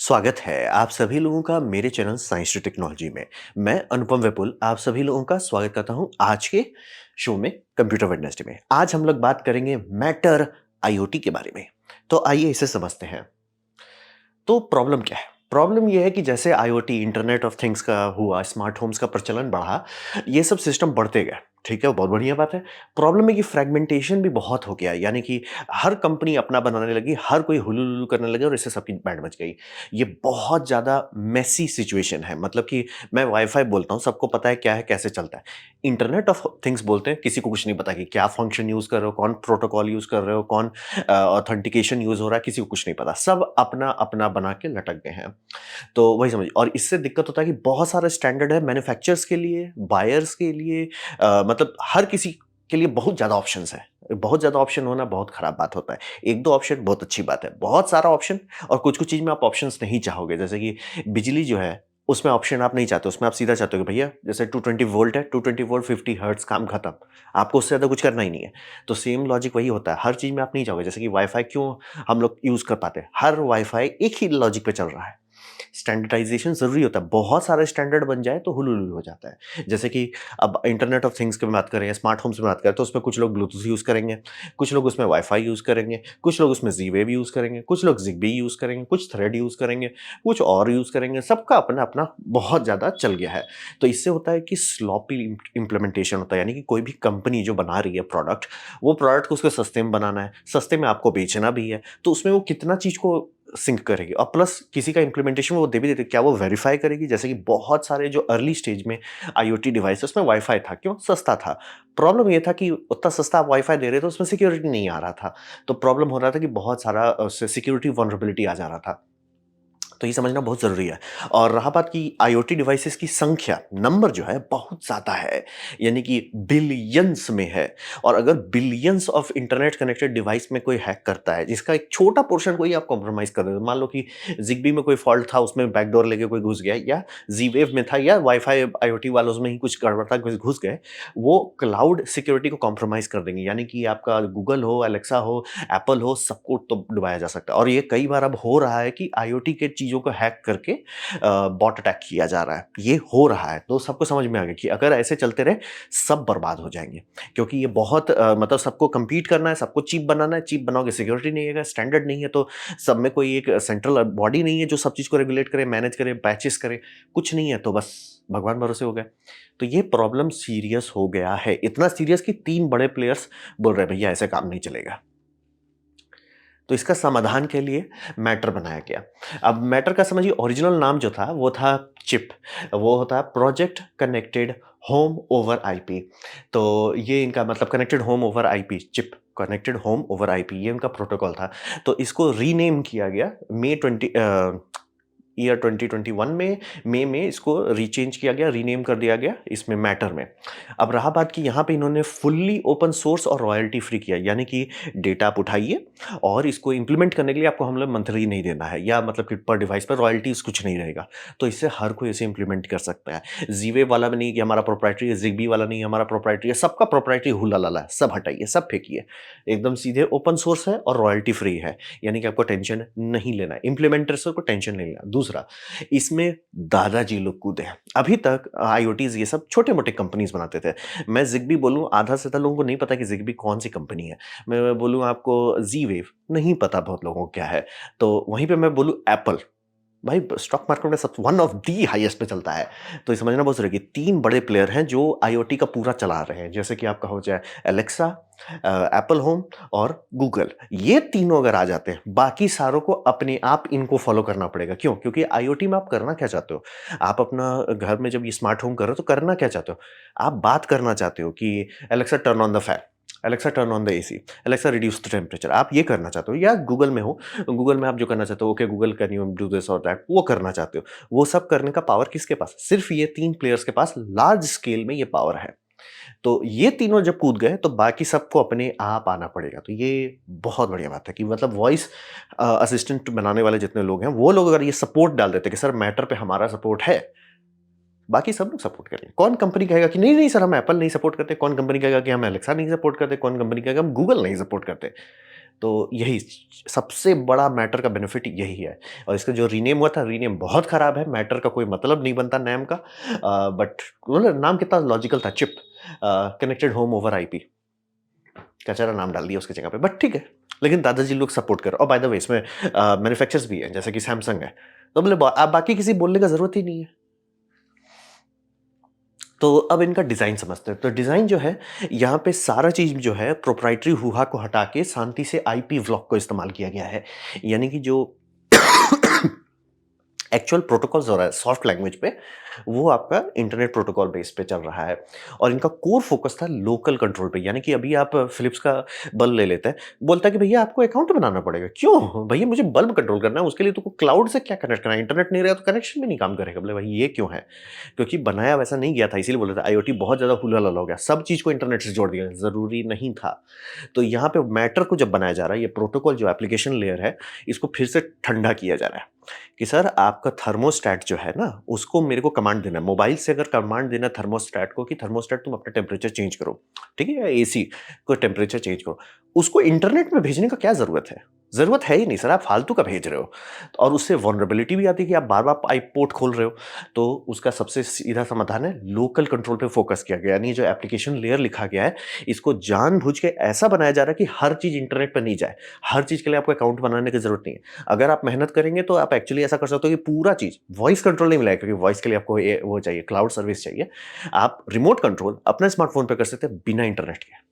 स्वागत है आप सभी लोगों का मेरे चैनल साइंस टू टेक्नोलॉजी में। मैं अनुपम विपुल आप सभी लोगों का स्वागत करता हूं आज के शो में कंप्यूटर वेडनेसडे में। आज हम लोग बात करेंगे मैटर आईओटी के बारे में। तो आइए इसे समझते हैं। तो प्रॉब्लम क्या है? प्रॉब्लम ये है कि जैसे आईओटी इंटरनेट ऑफ थिंग्स का हुआ, स्मार्ट होम्स का प्रचलन बढ़ा, ये सब सिस्टम बढ़ते गए। ठीक है, बहुत बढ़िया बात है। प्रॉब्लम है कि फ्रेगमेंटेशन भी बहुत हो गया, यानी कि हर कंपनी अपना बनाने लगी, हर कोई हुलुलुलु करने लगे और इससे सबकी बैंड बज गई। ये बहुत ज़्यादा मेसी सिचुएशन है, मतलब कि मैं वाई-फाई बोलता हूँ, सबको पता है क्या है, कैसे चलता है। इंटरनेट ऑफ थिंग्स बोलते हैं, किसी को कुछ नहीं पता कि क्या फंक्शन यूज़ कर रहे हो, कौन प्रोटोकॉल यूज़ कर रहे हो, कौन ऑथेंटिकेशन यूज़ हो रहा है, किसी को कुछ नहीं पता। सब अपना-अपना बना के लटक गए हैं। तो वही समझिए, और इससे दिक्कत होता है कि बहुत सारा स्टैंडर्ड है मैन्युफैक्चरर्स के लिए, बायर्स के लिए, मतलब हर किसी के लिए बहुत ज़्यादा ऑप्शंस हैं। बहुत ज़्यादा ऑप्शन होना बहुत खराब बात होता है। 1-2 ऑप्शन बहुत अच्छी बात है। बहुत सारा ऑप्शन और कुछ-कुछ चीज़ में आप ऑप्शंस नहीं चाहोगे। जैसे कि बिजली जो है, उसमें ऑप्शन आप नहीं चाहते। उसमें आप सीधा चाहते हो कि भैया जैसे 220 वोल्ट है, 220 वोल्ट 50 हर्ट्ज़, काम खत्म। आपको उससे ज़्यादा कुछ करना ही नहीं है। तो सेम लॉजिक वही होता है। हर चीज़ में आप नहीं चाहोगे। जैसे कि वाई-फाई क्यों हम लोग यूज़ कर पाते हैं? हर वाई-फाई एक ही लॉजिक पे चल रहा है। स्टैंडर्डाइजेशन ज़रूरी होता है। बहुत सारे स्टैंडर्ड बन जाए तो हुलुलुलु हो जाता है। जैसे कि अब इंटरनेट ऑफ थिंग्स की बात करें, स्मार्ट होम्स की बात करें, तो उसमें कुछ लोग ब्लूटूथ यूज़ करेंगे, कुछ लोग उसमें वाई-फाई यूज़ करेंगे, कुछ लोग उसमें ज़ी-वेव यूज़ करेंगे, कुछ लोग ज़िगबी यूज़ करेंगे, कुछ थ्रेड यूज़ करेंगे, कुछ और यूज़ करेंगे। सबका अपना-अपना बहुत ज़्यादा चल गया है। तो इससे होता है कि स्लॉपी इम्प्लीमेंटेशन होता है, यानी कि कोई भी कंपनी जो बना रही है प्रोडक्ट, वो प्रोडक्ट को उसको सस्ते में बनाना है, सस्ते में आपको बेचना भी है, तो उसमें वो कितना चीज़ को सिंक करेगी, और प्लस किसी का इम्प्लीमेंटेशन वो दे भी देते, क्या वो वेरीफाई करेगी? जैसे कि बहुत सारे जो अर्ली स्टेज में आईओटी डिवाइस उसमें वाई-फाई था, क्यों? सस्ता था। प्रॉब्लम ये था कि उतना सस्ता आप वाई-फाई दे रहे थे, उसमें सिक्योरिटी नहीं आ रहा था। तो प्रॉब्लम हो रहा था कि बहुत सारा उससे सिक्योरिटी वल्नरेबिलिटी आ जा रहा था। तो ये समझना बहुत ज़रूरी है। और रहा बात कि आईओटी डिवाइसेज़ की संख्या, नंबर जो है बहुत ज़्यादा है, यानी कि बिलियंस में है। और अगर billions of internet connected device में कोई हैक करता है, जिसका एक छोटा पोर्शन कोई आप कॉम्प्रोमाइज़ कर रहे हो, मान लो कि ज़िगबी में कोई फ़ॉल्ट था, उसमें बैकडोर लेके कोई घुस गया, या ज़ी-वेव में था, या वाई-फाई आईओटी वालों में ही कुछ गड़बड़ था, घुस घुस गए, वो क्लाउड सिक्योरिटी को कॉम्प्रोमाइज़ कर देंगे। यानी कि आपका गूगल हो, एलेक्सा हो, एप्पल हो, सबको तो डुबाया जा सकता है। और ये कई बार अब हो रहा है कि आईओटी के चीज़ों को हैक करके बॉट अटैक किया जा रहा है। ये हो रहा है, तो सबको समझ में आ गया कि अगर ऐसे चलते रहे, सब बर्बाद हो जाएँगे। क्योंकि ये बहुत मतलब सबको कम्पीट करना है, सबको चीप बनाना है, चीप बनाओगे सिक्योरिटी नहीं है, स्टैंडर्ड नहीं है, तो सब में कोई एक सेंट्रल बॉडी नहीं है जो सब चीज़ को रेगुलेट करे, मैनेज करे, पैचेस करे, कुछ नहीं है, तो बस भगवान भरोसे हो गए। तो ये प्रॉब्लम सीरियस हो गया है, इतना सीरियस कि 3 बड़े प्लेयर्स बोल रहे हैं भैया ऐसे काम नहीं चलेगा। तो इसका समाधान के लिए मैटर बनाया गया। अब मैटर का समझिए ओरिजिनल नाम जो था वो था चिप। वो होता है project connected home over IP. तो ये इनका मतलब connected home over IP chip, connected home over IP, ये उनका प्रोटोकॉल था। तो इसको रीनेम किया गया मई 20 ईयर 2021 में, मई में इसको रीचेंज किया गया, रीनेम कर दिया गया इसमें मैटर में। अब रहा बात कि यहाँ पे इन्होंने फुल्ली ओपन सोर्स और रॉयल्टी फ्री किया, यानी कि डेटा आप उठाइए और इसको इम्प्लीमेंट करने के लिए आपको हम लोग मंथली नहीं देना है, या मतलब कि पर डिवाइस पर रॉयल्टीज़ कुछ नहीं रहेगा। तो इससे हर कोई इसे इम्प्लीमेंट कर सकता है। ज़ी-वेव वाला भी नहीं कि हमारा प्रोप्राइटरी है, ज़िगबी वाला नहीं हमारा प्रोप्राइटरी है, सबका प्रोप्राइटरी हुला-लला है, सब हटाइए, सब फेंकिए। एकदम सीधे ओपन सोर्स है और रॉयल्टी फ्री है, यानी कि आपको टेंशन नहीं लेना है, इम्प्लीमेंटर्स को टेंशन नहीं लेना। दूसरा, इसमें दादाजी लोग कूदे हैं। अभी तक आईओटीज़ ये सब छोटे-मोटे कंपनीज़ बनाते थे। मैं ज़िगबी बोलूँ, आधा से ज़्यादा लोगों को नहीं पता कि ज़िगबी कौन-सी कंपनी है। मैं बोलूँ आपको ज़ी-वेव, नहीं पता बहुत लोगों को क्या है। तो वहीं पे मैं बोलूँ एप्पल, भाई स्टॉक मार्केट में सब वन ऑफ दी हाईएस्ट पे चलता है। तो ये समझना बहुत ज़रूरी है कि 3 बड़े प्लेयर हैं जो आईओटी का पूरा चला रहे हैं। जैसे कि आपका हो जाए एलेक्सा, एप्पल होम और गूगल। ये तीनों अगर आ जाते हैं, बाकी सारों को अपने आप इनको फॉलो करना पड़ेगा। क्यों? क्योंकि आईओटी में आप करना क्या चाहते हो? आप अपना घर में जब ये स्मार्ट होम कर रहे हो तो करना क्या चाहते हो? आप बात करना चाहते हो कि Alexa turn on the fan, Alexa turn on the AC, Alexa reduce the temperature, आप ये करना चाहते हो। या गूगल में हो, गूगल में आप जो करना चाहते हो, okay Google can you do this और दैट, वो करना चाहते हो। वो सब करने का पावर किसके पास? सिर्फ ये 3 प्लेयर्स के पास लार्ज स्केल में ये पावर है। तो ये तीनों जब कूद गए तो बाकी सबको अपने आप आना पड़ेगा। तो ये बहुत बढ़िया बात है कि मतलब वॉइस असिस्टेंट बनाने वाले जितने लोग हैं, वो लोग अगर ये सपोर्ट डाल देते कि सर मैटर पे हमारा सपोर्ट है, बाकी सब लोग सपोर्ट करेंगे। कौन कंपनी कहेगा कि नहीं, नहीं सर हम एप्पल नहीं सपोर्ट करते, कौन कंपनी कहेगा कि हम एलेक्सा नहीं सपोर्ट करते, कौन कंपनी कहेगा हम गूगल नहीं सपोर्ट करते। तो यही सबसे बड़ा मैटर का बेनिफिट यही है। और इसका जो रीनेम हुआ था, रीनेम बहुत खराब है, मैटर का कोई मतलब नहीं बनता नेम का। बट मतलब नाम कितना लॉजिकल था, chip connected home over IP, कचरा नाम डाल दिया उसकी जगह पे, बट ठीक है। लेकिन दादाजी लोग सपोर्ट कर, और बाय द वे इसमें मैन्युफैक्चरर्स भी हैं, जैसे कि सैमसंग है। तो बोले अब बाकी किसी बोलने का ज़रूरत ही नहीं है। तो अब इनका डिज़ाइन समझते हैं। तो डिज़ाइन जो है, यहाँ पे सारा चीज़ जो है प्रोप्राइटरी हुआ को हटा के शांति से आईपी व्लॉक को इस्तेमाल किया गया है। यानी कि जो एक्चुअल प्रोटोकॉल्स हो रहा है सॉफ्ट लैंग्वेज पे, वो आपका इंटरनेट प्रोटोकॉल बेस पे चल रहा है। और इनका कोर फोकस था लोकल कंट्रोल पे। यानी कि अभी आप फिलिप्स का बल्ब ले लेते हैं, बोलता है कि भैया आपको अकाउंट बनाना पड़ेगा। क्यों भैया, मुझे बल्ब कंट्रोल करना है, उसके लिए तुमको क्लाउड से क्या कनेक्ट करना है, इंटरनेट नहीं रहेगा तो कनेक्शन भी नहीं काम करेगा। बोले भाई ये क्यों है, क्योंकि बनाया वैसा नहीं गया था, इसीलिए बोल रहे थे आईओटी बहुत ज्यादा हुला लला हो गया, सब चीज को इंटरनेट से जोड़ दिया, जरूरी नहीं था। तो यहाँ पे मैटर को जब बनाया जा रहा है, ये प्रोटोकॉल जो एप्लीकेशन लेयर है, इसको फिर से ठंडा किया जा रहा है कि सर आपका थर्मोस्टैट जो है ना, उसको मेरे को कमांड देना है। मोबाइल से अगर कमांड देना है थर्मोस्टैट को कि थर्मोस्टैट तुम अपना टेम्परेचर चेंज करो, ठीक है, या एसी को टेम्परेचर चेंज करो, उसको इंटरनेट में भेजने का क्या जरूरत है? जरूरत है ही नहीं सर, आप फालतू का भेज रहे हो। और उससे वनरेबिलिटी भी आती है कि आप बार बार पाइप पोर्ट खोल रहे हो। तो उसका सबसे सीधा समाधान है लोकल कंट्रोल पे फोकस किया गया। यानी जो एप्लीकेशन लेयर लिखा गया है, इसको जानबूझ के ऐसा बनाया जा रहा है कि हर चीज इंटरनेट पर नहीं जाए, हर चीज के लिए आपको अकाउंट बनाने की जरूरत नहीं है। अगर आप मेहनत करेंगे तो आप एक्चुअली ऐसा कर सकते हो कि पूरा चीज वॉइस कंट्रोल नहीं मिलेगा, क्योंकि वॉइस के लिए आपको वो चाहिए, क्लाउड सर्विस चाहिए। आप रिमोट कंट्रोल अपने स्मार्टफोन पे कर सकते हैं बिना इंटरनेट के।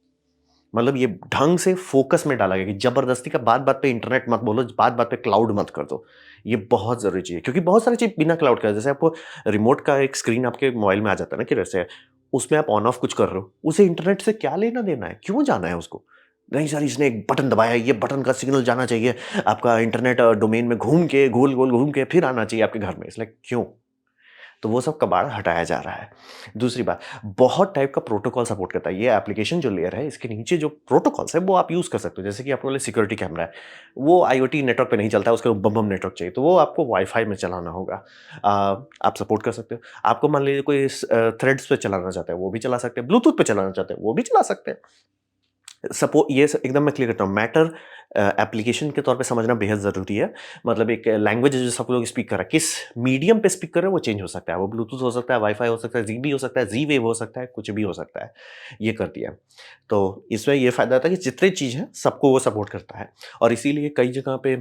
मतलब ये ढंग से फोकस में डाला गया कि जबरदस्ती का बात बात पे इंटरनेट मत बोलो, बात बात पे क्लाउड मत कर दो। ये बहुत जरूरी चीज है, क्योंकि बहुत सारी चीज बिना क्लाउड का, जैसे आपको रिमोट का एक स्क्रीन आपके मोबाइल में आ जाता है ना, कि जैसे उसमें आप ऑन ऑफ कुछ कर रहे हो, उसे इंटरनेट से क्या लेना देना है, क्यों जाना है उसको? नहीं सर, इसने एक बटन दबाया है, ये बटन का सिग्नल जाना चाहिए आपका इंटरनेट डोमेन में, घूम के गोल गोल घूम के फिर आना चाहिए आपके घर में, इसलिए क्यों? तो वो सब कबाड़ हटाया जा रहा है। दूसरी बात, बहुत टाइप का प्रोटोकॉल सपोर्ट करता है। ये एप्लीकेशन जो लेयर है, इसके नीचे जो प्रोटोकॉल्स है वो आप यूज़ कर सकते हो। जैसे कि आपके बोले सिक्योरिटी कैमरा है, वो आईओटी नेटवर्क पे नहीं चलता है, उसको बम बम नेटवर्क चाहिए, तो वो आपको वाईफाई में चलाना होगा। आप सपोर्ट कर सकते हो। आपको मान लीजिए कोई थ्रेड्स पे चलाना चाहता है, वो भी चला सकते हैं। ब्लूटूथ पे चलाना चाहते हैं, वो भी चला सकते हैं। एकदम मैं क्लियर करता हूँ, मैटर एप्लीकेशन के तौर पे समझना बेहद ज़रूरी है। मतलब एक लैंग्वेज जो सब लोग स्पीक कर रहे हैं, किस मीडियम पे स्पीक कर रहे हैं वो चेंज हो सकता है। वो ब्लूटूथ हो सकता है, वाईफाई हो सकता है, ज़िगबी हो सकता है, ज़ी वेव हो सकता है, कुछ भी हो सकता है। ये कर दिया। तो इसमें ये फ़ायदा होता है कि जितनी चीज़ है सबको वो सपोर्ट करता है। और इसीलिए कई जगह पे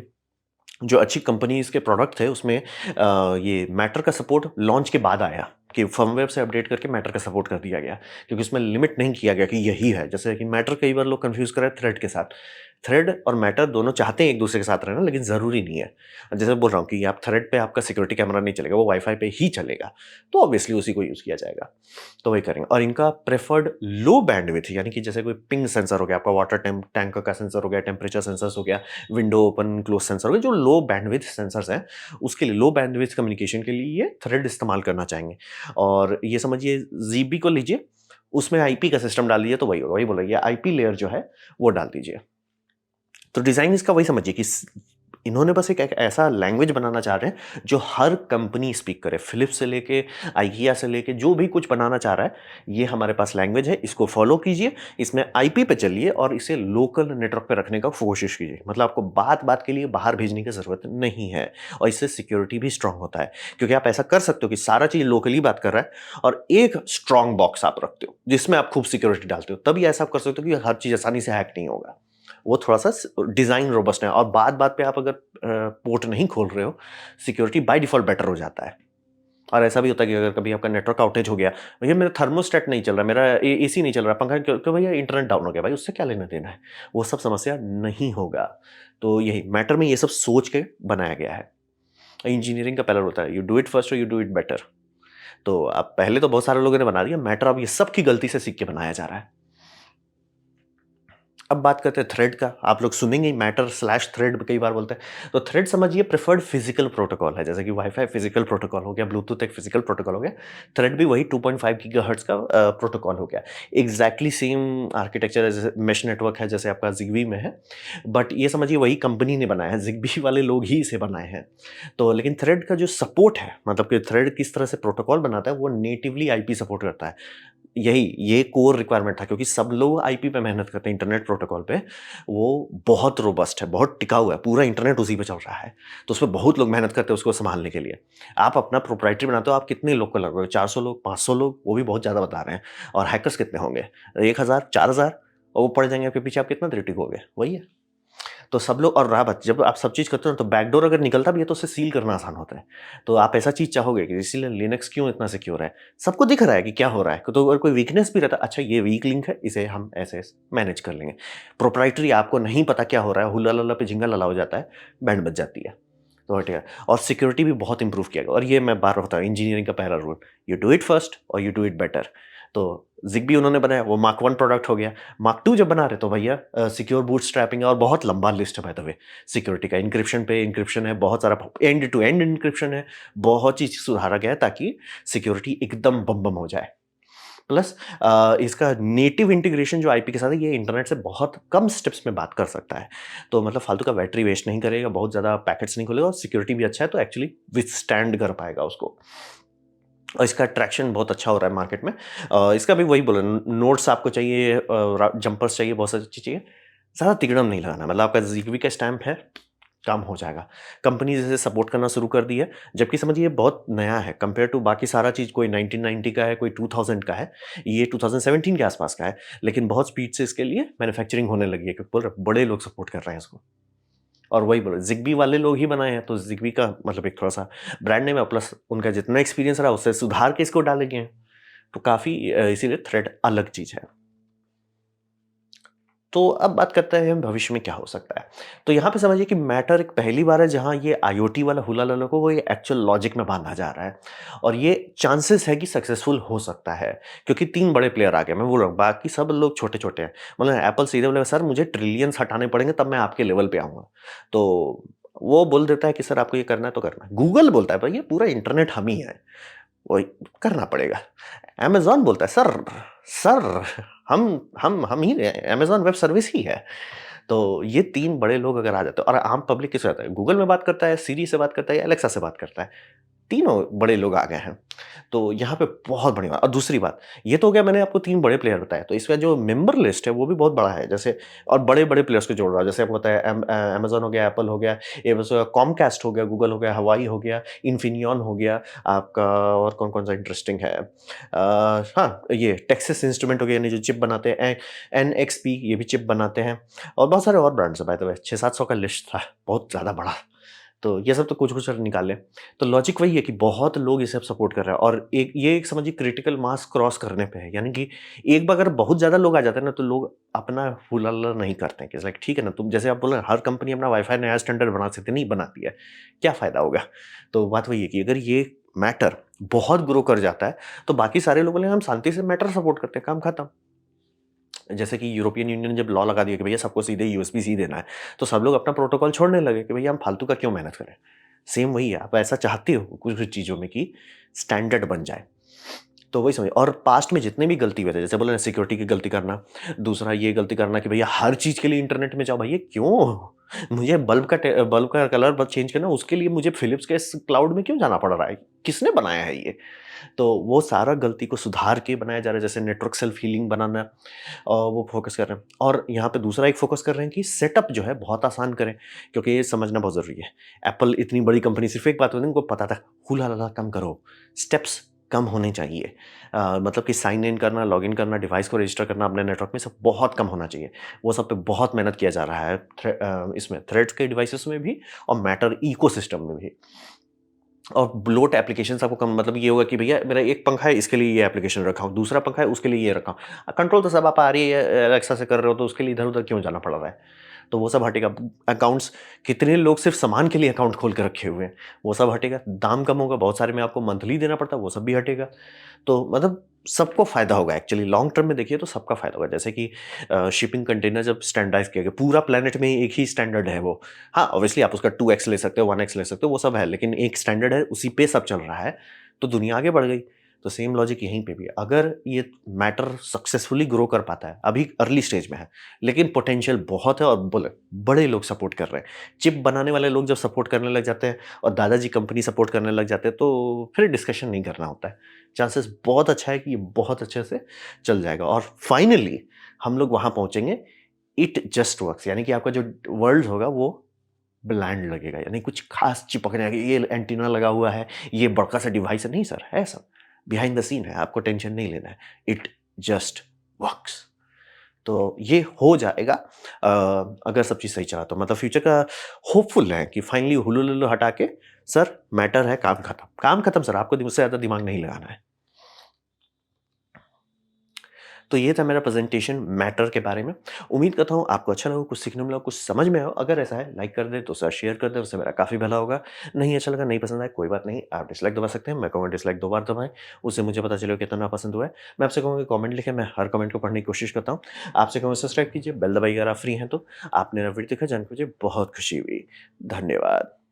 जो अच्छी कंपनीज़ के प्रोडक्ट थे उसमें ये मैटर का सपोर्ट लॉन्च के बाद आया, कि फर्मवेयर से अपडेट करके मैटर का सपोर्ट कर दिया गया, क्योंकि उसमें लिमिट नहीं किया गया कि यही है। जैसे कि मैटर कई बार लोग कंफ्यूज कर रहे हैं थ्रेड के साथ। थ्रेड और मैटर दोनों चाहते हैं एक दूसरे के साथ रहना, लेकिन ज़रूरी नहीं है। जैसे बोल रहा हूँ कि आप थ्रेड पे आपका सिक्योरिटी कैमरा नहीं चलेगा, वो वाईफाई पे ही चलेगा, तो ऑब्वियसली उसी को यूज़ किया जाएगा। तो वही करेंगे। और इनका प्रेफर्ड लो बैंडविड्थ, यानी कि जैसे कोई पिंग सेंसर हो गया, आपका वाटर टैंक का सेंसर हो गया, टेम्परेचर सेंसर्स हो गया, विंडो ओपन क्लोज सेंसर हो गया, जो लो बैंडविड्थ सेंसर्स हैं, उसके लिए लो बैंडविड्थ कम्युनिकेशन के लिए ये थ्रेड इस्तेमाल करना चाहेंगे। और ये समझिए जीबी को लीजिए, उसमें आईपी का सिस्टम डाल दीजिए तो वही होगा, वही बोलेंगे आईपी लेयर जो है वो डाल दीजिए। तो डिज़ाइन इसका वही समझिए कि इन्होंने बस एक ऐसा लैंग्वेज बनाना चाह रहे हैं जो हर कंपनी स्पीक करे। फिलिप्स से लेके आइकिया से लेके जो भी कुछ बनाना चाह रहा है, ये हमारे पास लैंग्वेज है, इसको फॉलो कीजिए, इसमें आईपी पे चलिए और इसे लोकल नेटवर्क पे रखने का कोशिश कीजिए। मतलब आपको बात बात के लिए बाहर भेजने की ज़रूरत नहीं है, और इससे सिक्योरिटी भी स्ट्रांग होता है, क्योंकि आप ऐसा कर सकते हो कि सारा चीज़ लोकली बात कर रहा है और एक स्ट्रांग बॉक्स आप रखते हो जिसमें आप खूब सिक्योरिटी डालते हो। तभी ऐसा आप कर सकते हो कि हर चीज़ आसानी से हैक नहीं होगा। वो थोड़ा-सा डिज़ाइन रोबस्ट है। और बात-बात पे आप अगर पोर्ट नहीं खोल रहे हो, सिक्योरिटी बाय डिफ़ॉल्ट बेटर हो जाता है। और ऐसा भी होता है कि अगर कभी आपका नेटवर्क आउटेज हो गया, भैया मेरा थर्मोस्टेट नहीं चल रहा, मेरा एसी नहीं चल रहा, पंखा क्यों क्यों भैया इंटरनेट डाउन हो गया, भाई उससे क्या लेना-देना है? वो सब समस्या नहीं होगा। तो यही मैटर में ये सब सोच के बनाया गया है। इंजीनियरिंग का पहला होता है, यू डू इट फर्स्ट और यू डू इट बेटर। तो अब पहले तो बहुत सारे लोगों ने बना दिया, मैटर अब ये सबकी गलती से सीख के बनाया जा रहा है। अब बात करते हैं थ्रेड का। आप लोग सुनेंगे मैटर स्लैश थ्रेड कई बार बोलते हैं। तो थ्रेड समझिए प्रेफर्ड फिजिकल प्रोटोकॉल है, जैसे कि वाईफाई फिजिकल प्रोटोकॉल हो गया, ब्लूटूथ एक फिजिकल प्रोटोकॉल हो गया, थ्रेड भी वही 2.5 गीगाहर्ट्ज़ का प्रोटोकॉल हो गया। एग्जैक्टली सेम आर्किटेक्चर जैसे मेश नेटवर्क है, जैसे आपका जिग्बी में है, बट ये समझिए वही कंपनी ने बनाया है, जिग्बी वाले लोग ही इसे बनाए हैं। तो लेकिन थ्रेड का जो सपोर्ट है, मतलब कि थ्रेड किस तरह से प्रोटोकॉल बनाता है, वो नेटिवली आईपी सपोर्ट करता है। यही ये कोर रिक्वायरमेंट था क्योंकि सब लोग आईपी पे मेहनत करते हैं इंटरनेट प्रोटोकॉल पे। वो बहुत रोबस्ट है, बहुत टिकाऊ है, पूरा इंटरनेट उसी पे चल रहा है। तो उसपे बहुत लोग मेहनत करते हैं उसको सँभालने के लिए। आप अपना प्रोप्राइटरी बनाते हो, आप कितने लोग को लगोगे? 400 लोग, 500 लोग, वो भी बहुत ज़्यादा बता रहे हैं। और हैकर्स कितने होंगे? 1000, 4000 और वो पड़ जाएँगे आपके पीछे, आप कितना देर टिकोगे? वही है। तो सब लोग और रहा बात जब आप सब चीज़ करते हो ना तो बैकडोर अगर निकलता भी है तो उसे सील करना आसान होता है। तो आप ऐसा चीज़ चाहोगे कि इसीलिए लिनक्स क्यों इतना सिक्योर है? सबको दिख रहा है कि क्या हो रहा है। तो अगर कोई वीकनेस भी रहता है, अच्छा ये वीक लिंक है, इसे हम ऐसे मैनेज कर लेंगे। प्रोप्राइटरी आपको नहीं पता क्या हो रहा है, हुला लला पे झिंगा लला हो जाता है, बैंड बज जाती है। तो ठीक है और सिक्योरिटी भी बहुत इंप्रूव किया गया और ये मैं बार-बार बताऊँ इंजीनियरिंग का पहला rule, you do it first और यू डू इट बेटर। तो ज़िगबी उन्होंने बनाया, वो मार्क 1 प्रोडक्ट हो गया। मार्क 2 जब बना रहे तो भैया सिक्योर बूटस्ट्रैपिंग है और बहुत लंबा लिस्ट है बाय द वे। सिक्योरिटी का एन्क्रिप्शन पे एन्क्रिप्शन है, बहुत सारा एंड टू एंड एन्क्रिप्शन है, बहुत चीज़ सुधारा गया है ताकि सिक्योरिटी एकदम बम-बम हो जाए। प्लस इसका नेटिव इंटीग्रेशन जो आईपी के साथ है, ये इंटरनेट से बहुत कम स्टेप्स में बात कर सकता है। तो मतलब फालतू का बैटरी वेस्ट नहीं करेगा, बहुत ज़्यादा पैकेट्स नहीं खोलेगा और सिक्योरिटी भी अच्छा है तो एक्चुअली विथस्टैंड कर पाएगा उसको। और इसका ट्रैक्शन बहुत अच्छा हो रहा है मार्केट में। इसका भी वही बोला नोट्स आपको चाहिए जंपर्स चाहिए, बहुत सारी चीज़ चाहिए। ज़्यादा तिगड़म नहीं लगाना मतलब आपका ज़िगबी का स्टैम्प है, काम हो जाएगा। कंपनीज़ इसे सपोर्ट करना शुरू कर दी है, जबकि समझिए ये बहुत नया है कंपेयर टू बाकी सारा चीज़ कोई 1990 का है, कोई 2000 का है, ये 2017 के आसपास का है। लेकिन बहुत स्पीड से इसके लिए मैन्युफैक्चरिंग होने लगी है क्योंकि बोल रहे बड़े लोग सपोर्ट कर रहे हैं इसको। और वही बोला ज़िगबी वाले लोग ही बनाए हैं, तो ज़िगबी का मतलब एक थोड़ा-सा ब्रांड नेम है प्लस उनका जितना एक्सपीरियंस रहा उससे सुधार के इसको डाले गए हैं। तो काफ़ी इसीलिए थ्रेड अलग चीज़ है। तो अब बात करते हैं भविष्य में क्या हो सकता है। तो यहाँ पे समझिए कि मैटर एक पहली बार है जहाँ ये आईओटी वाला हुला-लला को वो ये एक्चुअल लॉजिक में बाँधा जा रहा है और ये चांसेस है कि सक्सेसफुल हो सकता है क्योंकि 3 बड़े प्लेयर आ गए। मैं बोल रहा हूँ बाकी सब लोग छोटे-छोटे हैं। मतलब एप्पल सीधे बोलेगा सर मुझे ट्रिलियंस हटाने पड़ेंगे तब मैं आपके लेवल पे आऊँगा। तो वो बोल देता है कि सर आपको ये करना है तो करना है। गूगल बोलता है भई ये पूरा इंटरनेट हम ही है। वही करना पड़ेगा। अमेज़न बोलता है सर सर हम ही अमेज़न वेब सर्विस ही है। तो ये 3 बड़े लोग अगर आ जाते हैं और आम पब्लिक किससे आता है? गूगल में बात करता है, सिरी से बात करता है या एलेक्सा से बात करता है। तीनों बड़े लोग आ गए हैं। तो यहाँ पे बहुत बड़ी बात और दूसरी बात, ये तो हो गया मैंने आपको 3 बड़े प्लेयर बताए, तो इसका जो मेंबर लिस्ट है वो भी बहुत बड़ा है। जैसे और बड़े-बड़े प्लेयर्स को जोड़ रहा है, जैसे आपको पता है अमेज़न हो गया, एप्पल हो गया, ये बस कॉमकास्ट हो गया, गूगल हो गया, हवाई हो गया, इन्फिनियॉन हो गया, आपका और कौन-कौन सा इंटरेस्टिंग है? हाँ, ये टेक्सास इंस्ट्रूमेंट हो गया, यानी जो चिप बनाते हैं, एनएक्सपी ये भी चिप बनाते हैं और बहुत सारे और ब्रांड्स हैं बाय द वे, 600-700 का लिस्ट था, बहुत ज़्यादा बड़ा। तो ये सब तो कुछ-कुछ निकाले। तो लॉजिक वही है कि बहुत लोग इसे अब सपोर्ट कर रहे हैं और एक ये एक समझिए क्रिटिकल मास क्रॉस करने पे है। यानी कि एक बार अगर बहुत ज़्यादा लोग आ जाते हैं ना, तो लोग अपना हुला-लला नहीं करते हैं कि लाइक ठीक है ना, तुम जैसे आप बोल रहे हैं हर कंपनी अपना वाई-फाई नया स्टैंडर्ड बना सकती है, नहीं बनाती है। क्या फ़ायदा होगा? तो बात वही है कि अगर ये मैटर बहुत ग्रो कर जाता है, तो बाकी सारे लोग बोलेंगे हम शांति से मैटर सपोर्ट करते हैं, काम खत्म। जैसे कि यूरोपियन यूनियन ने जब लॉ लगा दिया कि भैया सबको सीधे यूएसबी-सी देना है, तो सब लोग अपना प्रोटोकॉल छोड़ने लगे कि भैया हम फालतू का क्यों मेहनत करें। सेम वही है, आप ऐसा चाहते हो कुछ-कुछ चीज़ों में कि स्टैंडर्ड बन जाए। तो वही समझिए और पास्ट में जितने भी गलती हुए थे, जैसे बोले ना सिक्योरिटी की गलती करना, दूसरा ये गलती करना कि भैया हर चीज़ के लिए इंटरनेट में जाओ, भैया क्यों? मुझे बल्ब का कलर बस चेंज करना है, उसके लिए मुझे फिलिप्स के इस क्लाउड में क्यों जाना पड़ रहा है? किसने बनाया है ये? तो वो सारा गलती को सुधार के बनाया जा रहा है, जैसे नेटवर्क सेल्फ हीलिंग बनाना वो फ़ोकस कर रहे हैं और यहाँ पे दूसरा एक फ़ोकस कर रहे हैं कि सेटअप जो है बहुत आसान करें, क्योंकि ये समझना बहुत ज़रूरी है। एप्पल इतनी बड़ी कंपनी सिर्फ़ एक बात होती है उनको पता था, हुला-लला कम करो, स्टेप्स कम होने चाहिए। मतलब कि साइन इन करना, लॉगिन करना, डिवाइस को रजिस्टर करना अपने नेटवर्क में सब बहुत कम होना चाहिए। वो सब पे बहुत मेहनत किया जा रहा है इसमें थ्रेड्स के डिवाइसेज़ में भी और मैटर इकोसिस्टम में भी। और ब्लोट एप्लीकेशंस आपको कम मतलब ये होगा कि भैया मेरा एक पंखा है इसके लिए ये एप्लीकेशन रखा हूँ, दूसरा पंखा है उसके लिए ये रखा हूँ। कंट्रोल तो सब आप आरई एलेक्सा से कर रहे हो तो उसके लिए इधर-उधर क्यों जाना पड़ रहा है? तो वो सब हटेगा। अकाउंट्स कितने लोग सिर्फ़ सामान के लिए अकाउंट खोल के रखे हुए हैं, वो सब हटेगा। दाम कम होगा, बहुत सारे में आपको मंथली देना पड़ता है, वो सब भी हटेगा। तो मतलब सबको फ़ायदा होगा एक्चुअली लॉन्ग टर्म में देखिए तो सबका फ़ायदा होगा। जैसे कि शिपिंग कंटेनर जब स्टैंडर्डाइज़ किया गया, पूरा प्लैनेट में एक ही स्टैंडर्ड है वो। हाँ, ऑब्वियसली आप उसका 2x ले सकते हो, 1x ले सकते हो, वो सब है, लेकिन एक स्टैंडर्ड है, उसी पे सब चल रहा है, तो दुनिया आगे बढ़ गई। तो सेम लॉजिक यहीं पे भी है। अगर ये मैटर सक्सेसफुली ग्रो कर पाता है, अभी अर्ली स्टेज में है, लेकिन पोटेंशियल बहुत है और बड़े लोग सपोर्ट कर रहे हैं। चिप बनाने वाले लोग जब सपोर्ट करने लग जाते हैं और दादाजी कंपनी सपोर्ट करने लग जाते हैं, तो फिर डिस्कशन नहीं करना होता है। चांसेस बहुत अच्छा है कि ये बहुत अच्छे से चल जाएगा और फाइनली हम लोग वहाँ पहुँचेंगे, इट जस्ट वर्क्स, यानी कि आपका जो वर्ल्ड होगा वो ब्लैंड लगेगा, यानी कुछ खास चिपकने आगे ये एंटीना लगा हुआ है, ये बड़का सा डिवाइस है, नहीं सर, है सब बिहाइंड द सीन है, आपको टेंशन नहीं लेना है, इट जस्ट वर्क्स। तो ये हो जाएगा अगर सब चीज़ सही चला तो, मतलब फ्यूचर का होपफुल है कि फाइनली हुलुलुलु हटा के सर मैटर है, काम खत्म, काम खत्म सर, आपको मुझसे ज़्यादा दिमाग नहीं लगाना है। तो ये था मेरा प्रेजेंटेशन मैटर के बारे में। उम्मीद करता हूँ आपको अच्छा लगा, कुछ सीखने मिला, कुछ समझ में आया। अगर ऐसा है लाइक कर दें तो सर शेयर कर दें, उससे मेरा काफ़ी भला होगा। नहीं अच्छा लगा, नहीं पसंद आया, कोई बात नहीं, आप डिसलाइक दबा सकते हैं। मैं कहूँगा डिसलाइक 2 बार दबाएँ, उससे मुझे पता चलेगा कितना पसंद हुआ है। मैं आपसे कहूँगा कि कमेंट लिखें, मैं हर कमेंट को पढ़ने की कोशिश करता हूँ। आपसे कहूँगा सब्सक्राइब कीजिए, बेल दबाइए अगर आप फ्री हैं तो। आपने मेरा वीडियो देखा, जान के मुझे बहुत खुशी हुई। धन्यवाद।